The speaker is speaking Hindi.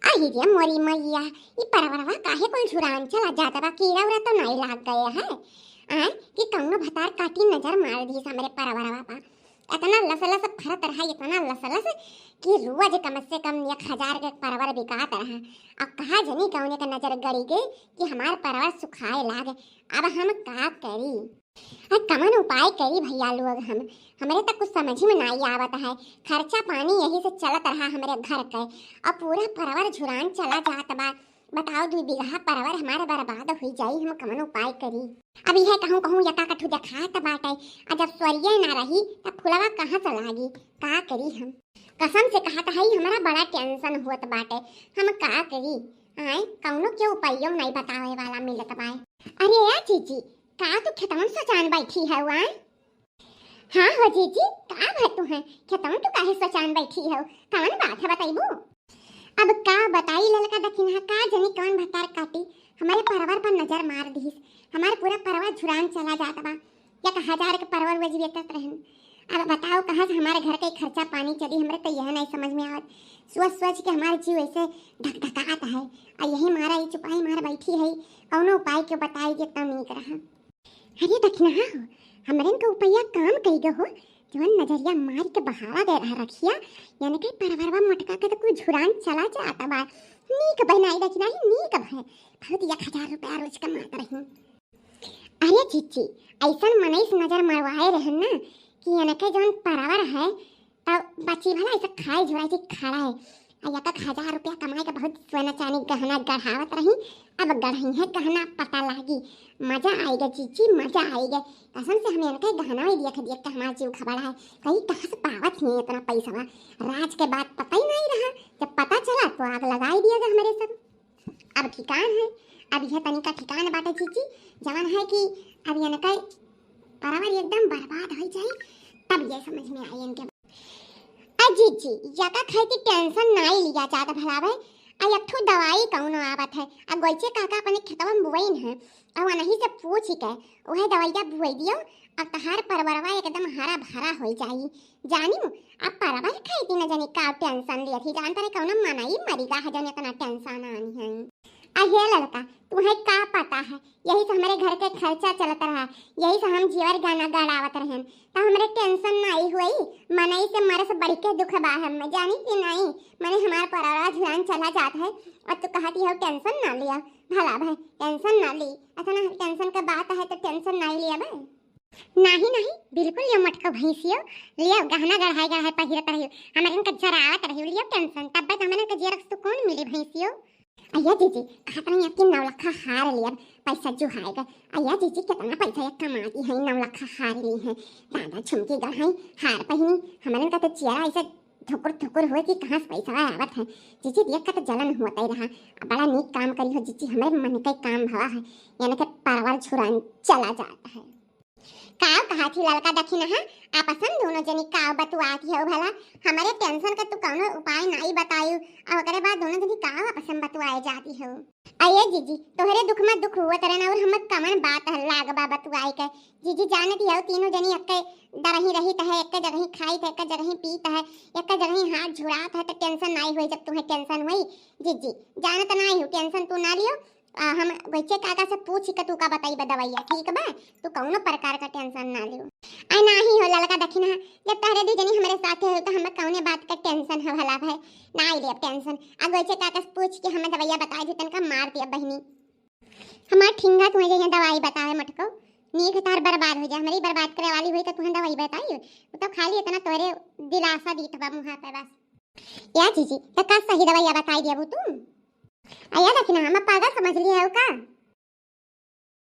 आई रे मोरी मैया, ई परवरवा काहे कोई झुरान चला जाता बा? कीड़ा उड़ा तो नहीं लाग गया है आ कि कौनो भतार काटी नजर मार दी हमरे परवरवा पा। इतना लसलस फरत रहा, इतना लसलस कि रोज कम से कम 1000 के परवर बिकात रहा। अब कहा जनी कौने का नजर गड़ी गई कि हमार परवर सुखाए लागे। अब हम का करी? कमन उपाय करी भैया लोग। हम हमरे तक कुछ समझ में नहीं आवत है। खर्चा पानी यही से चलत रहा हमरे घर के। अब पूरा परवर झुरान चला जात बा। बताओ 2 बीघा परवर हमारे बर्बाद हो जाई। हम कमन उपाय करी? अब यह कहूँ कहूँ यका कठू देखात बाटे। जब स्वर्गीय ना रही तब फुलवा कहाँ से लागी? का करी हम? कसम से कहत है हमारा बड़ा टेंशन होत बाटे। हम का करी? आए कौनो के उपायो नहीं बतावे वाला मिलत बाए। अरे या जीजी, का तू खेतवन सचान बैठी है वहाँ? हाँ हो जीजी, का बात तू है? खेतवन तू काहे सचान बैठी है? कौन बात है बताइबू? अब का बताई ललका दखिन का जनी कौन भतार काटी हमारे परवर पर नजर मार दीस। हमारे पूरा परवर झुरान चला जाता बा। या 1000 के परवर वज बेचत रहन। अब बताओ कहाँ से हमारे घर के खर्चा पानी चली? हमरे तो यह नहीं समझ में आवत। सोच के हमारे जीव ऐसे धकधकाता है। और यही मारा ये चुपाई मार बैठी है। कौनो उपाय क्यों बताई जे तब नहीं रहा? अरे दखिना हो, हमरे का उपाया काम कई गो हो। जवन नजरिया मार के बहावा दे रहा रखिया, यानी कि परवरवा मटका के तो कोई झुरान चला जाता बा। नीक बनाई दखिना ही नीक है। बहुत 1000 रुपया रोज कमात रही। अरे जीजी, ऐसन मनईस नजर मरवाए रहन ना कि यानी कि जवन परवर है तब बची भला ऐसे खाए झुराई थी खड़ा है। या 1000 रुपया कमाए के बहुत सोना चांदी गहना गढ़ावत रही। अब गढ़ी है गहना पता लागी। मजा आएगा जीजी, मजा आएगा। कसम से हमें इनका गहना ही देख के हमारा जीव खबड़ा है। कहीं कहाँ से पावत नहीं इतना पैसा। राज के बाद पता ही नहीं रहा। जब पता चला तो आग लगा ही दिया हमारे सब। अब ठिकान है। अब यह तनिका ठिकान बाटे जीजी, जवन है कि अब इनका परवर एकदम बर्बाद हो जाए तब ये समझ में आई इनके। जीजी यका खाती टेंशन नहीं लिया जाता भला भाई। आ एक ठो दवाई कौनो आवत है। आ गोइचे काका अपने खेतवा में बुवइन है। और वही से पूछ के वह दवाइया बुवई दियो। अब तहार परवरवा एकदम हरा भरा हो जाई। जानी अब परवर खाती न जानी का टेंशन लिया थी। जानता रे कौनो मनाई मरीगा है जने इतना टेंशन आनी है। हे लड़का, तुम्हें का पता है? यही से हमारे घर के खर्चा चलता रहा। यही से हम जीवर गाना गड़ावत रहन। तो हमारे टेंशन नहीं हुई। मनई से मरे से बढ़ के दुख बा हम जानी कि नहीं। मैंने हमारा परिवार ध्यान चला जाता है और तू कहती है टेंशन ना लिया। भला भाई टेंशन ना ली। अच्छा ना टेंशन का बात है तो टेंशन नहीं लिया भाई। नहीं नहीं बिल्कुल ये मटका भैंसियो लिया गहना गढ़ाई पहिरत रही। हमारे इनका जरावत रही लिया टेंशन तब बस हमारे का जेरक्स तो कौन मिली भैंसियो। अय्या जीजी खाता नहीं आपकी 9 लाख हार लिया पैसा जुहाएगा। अय्या जीजी कितना पैसा कमाती है 9 लाख हार ली है। दादा झुमकी गढ़ाई हार पहनी। हमारे का तो चेहरा ऐसा ठुकुर ठुकुर हुए कि कहाँ से पैसा आवत है। जीजी देख का तो जलन होता ही रहा। बड़ा नीक काम करी हो जीजी। हमारे मन का काम भवा है यानी कि परवर छुरान चला जाता है। काव कहा थी लड़का दखिन है आपस में दोनों जनी काव बतुआती हो भला। हमारे टेंशन का तू कौनो उपाय नहीं बतायू और ओकरे बाद दोनों जनी काव आपस में बतुआए जाती हो। अये जीजी तोहरे दुख में दुख हुआ तरह और हम कमन बात है लागबा बतुआए के। जीजी जानती हो तीनों जनी एक डरही रही है। एक जगह ही खाई है, एक जगह ही पीत है, एक जगह ही हाथ झुरात है। तो टेंशन नहीं हुई। जब तुम्हें टेंशन हुई जीजी जानत नहीं हो टेंशन तू ना लियो। हम बच्चे काका से पूछ के तू का बताई दवाइया ठीक बा। तू कौनो प्रकार का टेंशन ना लियो। आ नाही हो लड़का दखिन है। जब तहरे दू जनी हमारे साथ है तो हम कौने बात का टेंशन है भला भाई ना ले टेंशन। आ बच्चे काका से पूछ के हमें दवाइया बताई दी तनका मार दिया बहनी। हमार ठिंगा तुम्हें जइया दवाई बतावे मटको नीक तार बर्बाद हो जा। हमारी बर्बाद करे वाली हुई तो तुम्हें दवाई बताई तो खाली इतना तोरे दिलासा दी था मुँह पे बस। या जीजी तो का सही दवाइया बताई दिया तू? अय्या दखिना हम पागल समझ लिया हो का?